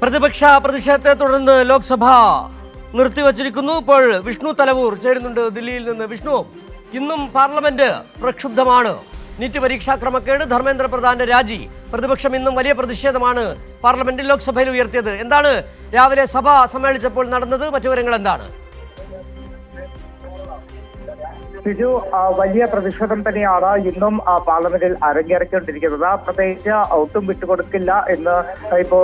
പ്രതിപക്ഷ പ്രതിഷേധത്തെ തുടർന്ന് ലോക്സഭ നിർത്തിവച്ചിരിക്കുന്നു. ഇപ്പോൾ വിഷ്ണു തലവൂർ ചേരുന്നുണ്ട് ദില്ലിയിൽ നിന്ന്. വിഷ്ണു, ഇന്നും പാർലമെന്റ് പ്രക്ഷുബ്ധമാണ്. നീറ്റ് പരീക്ഷാ ക്രമക്കേട്, ധർമ്മേന്ദ്ര പ്രധാന്റെ രാജി, പ്രതിപക്ഷം ഇന്നും വലിയ പ്രതിഷേധമാണ് പാർലമെന്റിൽ ലോക്സഭയിൽ ഉയർത്തിയത്. എന്താണ് രാവിലെ സഭ സമ്മേളിച്ചപ്പോൾ നടന്നത്? മറ്റു വിവരങ്ങൾ എന്താണ്? സിജു, വലിയ പ്രതിഷേധം തന്നെയാണ് ഇന്നും പാർലമെന്റിൽ അരങ്ങേറിക്കൊണ്ടിരിക്കുന്നത്. പ്രത്യേകിച്ച് ഒട്ടും വിട്ടുകൊടുക്കില്ല എന്ന് ഇപ്പോൾ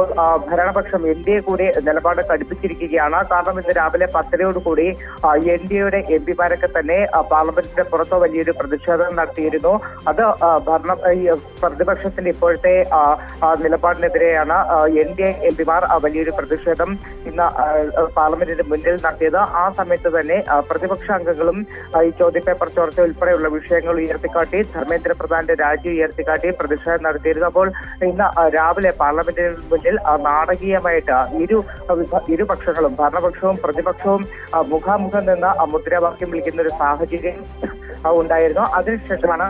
ഭരണപക്ഷം NDA കൂടി നിലപാട് കടുപ്പിച്ചിരിക്കുകയാണ്. കാരണം ഇന്ന് രാവിലെ 10:00 NDAയുടെ MP മാരൊക്കെ തന്നെ പാർലമെന്റിന്റെ പുറത്ത് വലിയൊരു പ്രതിഷേധം നടത്തിയിരുന്നു. അത് പ്രതിപക്ഷത്തിന്റെ ഇപ്പോഴത്തെ നിലപാടിനെതിരെയാണ് NDA MP മാർ വലിയൊരു പ്രതിഷേധം ഇന്ന് പാർലമെന്റിന്റെ മുന്നിൽ നടത്തിയത്. ആ സമയത്ത് തന്നെ പ്രതിപക്ഷ അംഗങ്ങളും ഈ ചോദ്യപേപ്പർ ചോർച്ച ഉൾപ്പെടെയുള്ള വിഷയങ്ങൾ ഉയർത്തിക്കാട്ടി, ധർമ്മേന്ദ്ര പ്രധാന്റെ രാജി ഉയർത്തിക്കാട്ടി പ്രതിഷേധം നടത്തിയിരുന്നു. അപ്പോൾ ഇന്ന് രാവിലെ പാർലമെന്റിന് മുന്നിൽ നാടകീയമായിട്ട് ഇരുപക്ഷങ്ങളും, ഭരണപക്ഷവും പ്രതിപക്ഷവും മുഖാമുഖം നിന്ന് മുദ്രാവാക്യം വിളിക്കുന്ന ഒരു സാഹചര്യം ഉണ്ടായിരുന്നു. അതിനുശേഷമാണ്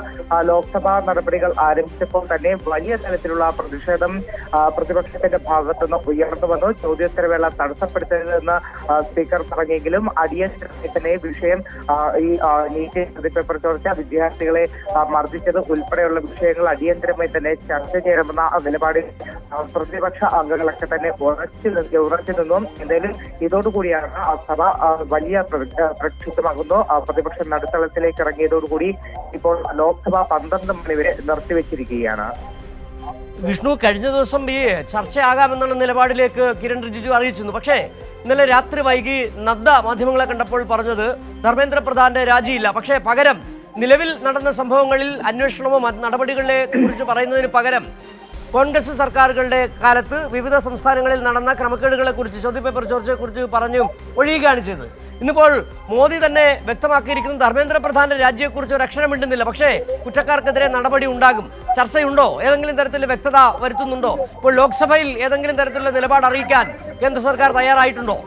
ലോക്സഭാ നടപടികൾ ആരംഭിച്ചപ്പോൾ തന്നെ വലിയ തരത്തിലുള്ള പ്രതിഷേധം പ്രതിപക്ഷത്തിന്റെ ഭാഗത്തുനിന്ന് ഉയർന്നു വന്നു. ചോദ്യോത്തരവേള തടസ്സപ്പെടുത്തരുതെന്ന് സ്പീക്കർ പറഞ്ഞെങ്കിലും അടിയന്തരമായി തന്നെ വിഷയം ഈ നീറ്റ് ചോദ്യപേപ്പർ ചോർച്ച, വിദ്യാർത്ഥികളെ മർദ്ദിച്ചത് ഉൾപ്പെടെയുള്ള വിഷയങ്ങൾ അടിയന്തരമായി തന്നെ ചർച്ച ചെയ്യണമെന്ന നിലപാടിൽ പ്രതിപക്ഷ അംഗങ്ങളൊക്കെ തന്നെ ഉറച്ചു നിന്നു. എന്തായാലും ഇതോടുകൂടിയാണ് സഭ വലിയ പ്രക്ഷുബ്ധമാകുന്നു. പ്രതിപക്ഷം നടുത്തളത്തിലേക്ക് ഇറങ്ങിയതോടുകൂടി ഇപ്പോൾ ലോക്സഭ 12 മണി വരെ നിർത്തിവെച്ചിരിക്കുകയാണ്. വിഷ്ണു, കഴിഞ്ഞ ദിവസം ഈ ചർച്ചയാകാമെന്നുള്ള നിലപാടിലേക്ക് കിരൺ റിജിജു അറിയിച്ചിരുന്നു. പക്ഷേ ഇന്നലെ രാത്രി വൈകി നദ്ദ മാധ്യമങ്ങളെ കണ്ടപ്പോൾ പറഞ്ഞത് ധർമ്മേന്ദ്ര പ്രധാന്റെ രാജിയില്ല, പക്ഷേ പകരം നിലവിൽ നടന്ന സംഭവങ്ങളിൽ അന്വേഷണമോ നടപടികളെ കുറിച്ച് പറയുന്നതിന് പകരം കോൺഗ്രസ് സർക്കാരുകളുടെ കാലത്ത് വിവിധ സംസ്ഥാനങ്ങളിൽ നടന്ന ക്രമക്കേടുകളെ കുറിച്ച്, ചോദ്യപേപ്പർ ചോർച്ചയെക്കുറിച്ച് പറഞ്ഞു ഒഴിയുകയാണ് ചെയ്തത്. ഇന്നിപ്പോൾ മോദി തന്നെ വ്യക്തമാക്കിയിരിക്കുന്നത് ധർമ്മേന്ദ്ര പ്രധാന്റെ രാജിയെക്കുറിച്ച് ഒരു അക്ഷരം മിണ്ടുന്നില്ല, പക്ഷേ കുറ്റക്കാർക്കെതിരെ നടപടി ഉണ്ടാകും. ചർച്ചയുണ്ടോ? ഏതെങ്കിലും തരത്തിൽ വ്യക്തത വരുത്തുന്നുണ്ടോ? ഇപ്പോൾ ലോക്സഭയിൽ ഏതെങ്കിലും തരത്തിലുള്ള നിലപാട് അറിയിക്കാൻ കേന്ദ്ര സർക്കാർ തയ്യാറായിട്ടുണ്ടോ?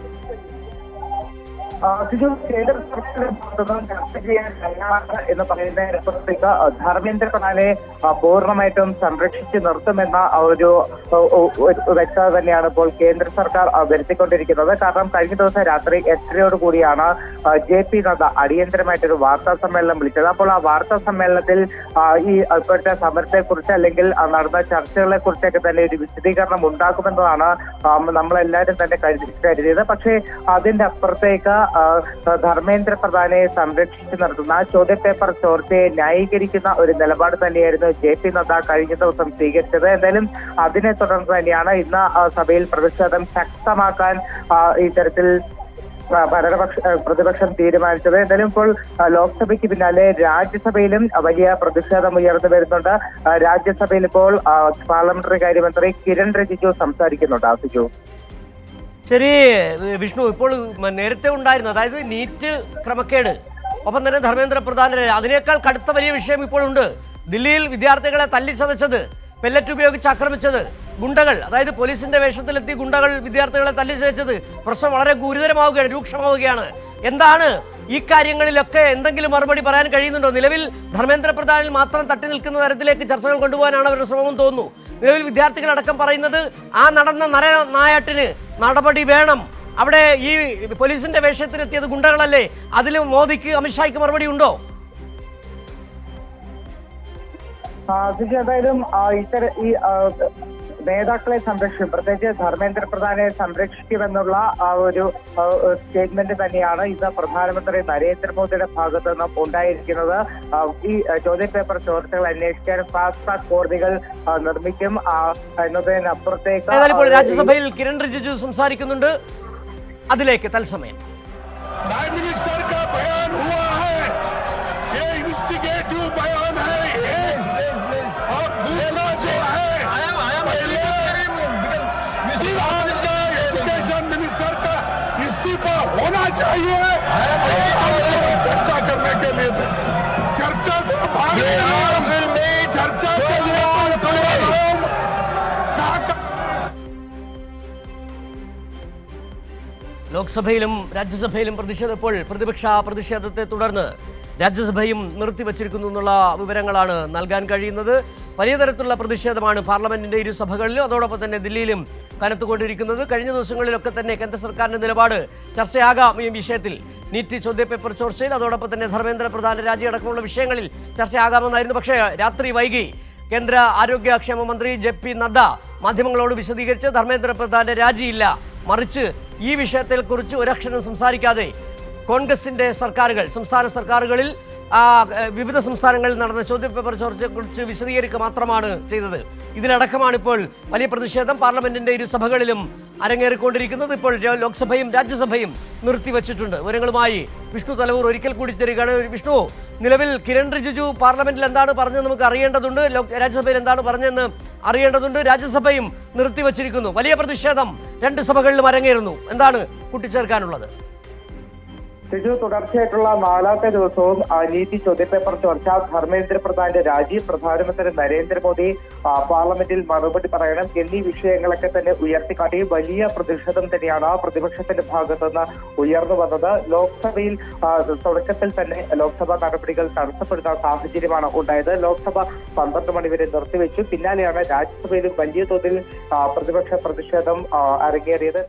കേന്ദ്ര സർക്കാർ ചർച്ച ചെയ്യാൻ തയ്യാറാണ് എന്ന് പറയുന്നതിനപ്പുറത്തേക്ക് ധർമ്മേന്ദ്ര പ്രധാനെ പൂർണ്ണമായിട്ടും സംരക്ഷിച്ച് നിർത്തുമെന്ന ഒരു വ്യക്തത തന്നെയാണ് ഇപ്പോൾ കേന്ദ്ര സർക്കാർ വരുത്തിക്കൊണ്ടിരിക്കുന്നത്. കാരണം കഴിഞ്ഞ ദിവസം രാത്രി 8:30 JP നദ്ദ അടിയന്തരമായിട്ടൊരു വാർത്താ സമ്മേളനം വിളിച്ചത്. അപ്പോൾ ആ വാർത്താ സമ്മേളനത്തിൽ ഈ ഇപ്പോഴത്തെ സമരത്തെക്കുറിച്ച് അല്ലെങ്കിൽ നടന്ന ചർച്ചകളെ കുറിച്ചൊക്കെ തന്നെ ഒരു വിശദീകരണം ഉണ്ടാകുമെന്നതാണ് നമ്മളെല്ലാവരും തന്നെ കരുതിയത്. പക്ഷേ അതിന്റെ അപ്പുറത്തേക്ക് ധർമ്മേന്ദ്ര പ്രധാനെ സംരക്ഷിച്ചു നിർത്തുന്ന ചോദ്യപേപ്പർ ചോർച്ചയെ ന്യായീകരിക്കുന്ന ഒരു നിലപാട് തന്നെയായിരുന്നു JP നദ്ദ കഴിഞ്ഞ ദിവസം സ്വീകരിച്ചത്. എന്തായാലും അതിനെ തുടർന്ന് തന്നെയാണ് ഇന്ന് സഭയിൽ പ്രതിഷേധം ശക്തമാക്കാൻ ഇത്തരത്തിൽ പ്രതിപക്ഷം തീരുമാനിച്ചത്. എന്തായാലും ഇപ്പോൾ ലോക്സഭയ്ക്ക് പിന്നാലെ രാജ്യസഭയിലും വലിയ പ്രതിഷേധം ഉയർന്നു വരുന്നുണ്ട്. രാജ്യസഭയിൽ ഇപ്പോൾ പാർലമെന്ററി കാര്യമന്ത്രി കിരൺ റിജിജു സംസാരിക്കുന്നുണ്ട്. ആസിജു, ശരി വിഷ്ണു, ഇപ്പോൾ നേരത്തെ ഉണ്ടായിരുന്നു, അതായത് നീറ്റ് ക്രമക്കേട്, ഒപ്പം തന്നെ ധർമ്മേന്ദ്ര പ്രധാന, അതിനേക്കാൾ കടുത്ത വലിയ വിഷയം ഇപ്പോഴുണ്ട്. ദില്ലിയിൽ വിദ്യാർത്ഥികളെ തല്ലിച്ചതച്ചത്, പെല്ലറ്റ് ഉപയോഗിച്ച് ആക്രമിച്ചത്, ഗുണ്ടകൾ, അതായത് പോലീസിന്റെ വേഷത്തിലെത്തി ഗുണ്ടകൾ വിദ്യാർത്ഥികളെ തല്ലിച്ചതച്ചത്. പ്രശ്നം വളരെ ഗുരുതരമാവുകയാണ്, രൂക്ഷമാവുകയാണ്. എന്താണ് ഈ കാര്യങ്ങളിലൊക്കെ എന്തെങ്കിലും മറുപടി പറയാൻ കഴിയുന്നുണ്ടോ? നിലവിൽ ധർമ്മേന്ദ്ര പ്രധാനിൽ മാത്രം തട്ടി നിൽക്കുന്ന തരത്തിലേക്ക് ചർച്ചകൾ കൊണ്ടുപോകാനാണ് അവരുടെ ശ്രമം തോന്നുന്നു. നിലവിൽ വിദ്യാർത്ഥികളടക്കം പറയുന്നത് ആ നടന്ന നരനായാട്ടിന് നടപടി വേണം, അവിടെ ഈ പോലീസിന്റെ വേഷത്തിലെത്തിയത് ഗുണ്ടകളല്ലേ, അതിലും മോദിക്ക് അമിത്ഷായ്ക്ക് മറുപടി ഉണ്ടോ? എന്തായാലും ഈ നേതാക്കളെ സംരക്ഷിക്കും, പ്രത്യേകിച്ച് ധർമ്മേന്ദ്ര പ്രധാനെ സംരക്ഷിക്കുമെന്നുള്ള ഒരു സ്റ്റേറ്റ്മെന്റ് തന്നെയാണ് ഇന്ന് പ്രധാനമന്ത്രി നരേന്ദ്രമോദിയുടെ ഭാഗത്തു നിന്നും ഉണ്ടായിരിക്കുന്നത്. ഈ ചോദ്യപേപ്പർ ചോർച്ചകൾ അന്വേഷിക്കാൻ ഫാസ്റ്റ് ട്രാക്ക് കോടതികൾ നിർമ്മിക്കും എന്നതിനപ്പുറത്തേക്ക് രാജ്യസഭയിൽ കിരൺ റിജിജു സംസാരിക്കുന്നുണ്ട്. അതിലേക്ക് തത്സമയം. होना चाहिए चर्चा करने के लिए, चर्चा से चर्चा के लिए ലോക്സഭയിലും രാജ്യസഭയിലും പ്രതിപക്ഷ പ്രതിഷേധത്തെ തുടർന്ന് രാജ്യസഭയും നിർത്തിവച്ചിരിക്കുന്നു എന്നുള്ള വിവരങ്ങളാണ് നൽകാൻ കഴിയുന്നത്. വലിയ തരത്തിലുള്ള പ്രതിഷേധമാണ് പാർലമെന്റിന്റെ ഇരു സഭകളിലും അതോടൊപ്പം തന്നെ ദില്ലിയിലും കനത്തുകൊണ്ടിരിക്കുന്നത്. കഴിഞ്ഞ ദിവസങ്ങളിലൊക്കെ തന്നെ കേന്ദ്ര സർക്കാരിന്റെ നിലപാട് ചർച്ചയാകാം ഈ വിഷയത്തിൽ. നീറ്റ് ചോദ്യപേപ്പർ ചോർച്ചയിൽ അതോടൊപ്പം തന്നെ ധർമ്മേന്ദ്ര പ്രധാന രാജി അടക്കമുള്ള വിഷയങ്ങളിൽ ചർച്ചയാകാമെന്നായിരുന്നു. പക്ഷേ രാത്രി വൈകി കേന്ദ്ര ആരോഗ്യക്ഷേമ മന്ത്രി JP നദ്ദ മാധ്യമങ്ങളോട് വിശദീകരിച്ച് ധർമ്മേന്ദ്ര പ്രധാന്റെ രാജിയില്ല, മറിച്ച് ഈ വിഷയത്തെക്കുറിച്ച് ഒരക്ഷരം സംസാരിക്കാതെ കോൺഗ്രസിന്റെ സർക്കാരുകൾ സംസ്ഥാന സർക്കാരുകളിൽ വിവിധ സംസ്ഥാനങ്ങളിൽ നടന്ന ചോദ്യപേപ്പർ ചോർച്ചയെക്കുറിച്ച് വിശദീകരിക്കുക മാത്രമാണ് ചെയ്തത്. ഇതിനടക്കമാണ് ഇപ്പോൾ വലിയ പ്രതിഷേധം പാർലമെന്റിന്റെ ഇരു സഭകളിലും അരങ്ങേറിക്കൊണ്ടിരിക്കുന്നത്. ഇപ്പോൾ ലോക്സഭയും രാജ്യസഭയും നിർത്തിവച്ചിട്ടുണ്ട്. വിവരങ്ങളുമായി വിഷ്ണു തലവൂർ ഒരിക്കൽ കൂടി ചേരുകയാണ്. വിഷ്ണു, നിലവിൽ കിരൺ റിജിജു പാർലമെന്റിൽ എന്താണ് പറഞ്ഞത് നമുക്ക് അറിയേണ്ടതുണ്ട്, രാജ്യസഭയിൽ എന്താണ് പറഞ്ഞതെന്ന് അറിയേണ്ടതുണ്ട്. രാജ്യസഭയും നിർത്തിവച്ചിരിക്കുന്നു. വലിയ പ്രതിഷേധം രണ്ട് സഭകളിലും അരങ്ങേറുന്നു. എന്താണ് കൂട്ടിച്ചേർക്കാനുള്ളത്? തുടർച്ചയായിട്ടുള്ള 4ാമത്തെ ദിവസവും നീതി ചോദ്യപേപ്പർ ചോർച്ച, ധർമ്മേന്ദ്ര പ്രധാന്റെ രാജി, പ്രധാനമന്ത്രി നരേന്ദ്രമോദി പാർലമെന്റിൽ മറുപടി പറയണം എന്നീ വിഷയങ്ങളൊക്കെ തന്നെ ഉയർത്തിക്കാട്ടി വലിയ പ്രതിഷേധം തന്നെയാണ് പ്രതിപക്ഷത്തിന്റെ ഭാഗത്തുനിന്ന് ഉയർന്നു വന്നത്. ലോക്സഭയിൽ തുടക്കത്തിൽ തന്നെ ലോക്സഭാ നടപടികൾ തടസ്സപ്പെടുന്ന സാഹചര്യമാണ് ഉണ്ടായത്. ലോക്സഭ 12 മണി വരെ നിർത്തിവെച്ചു. പിന്നാലെയാണ് രാജ്യസഭയിലും വലിയ തോതിൽ പ്രതിപക്ഷ പ്രതിഷേധം അരങ്ങേറിയത്.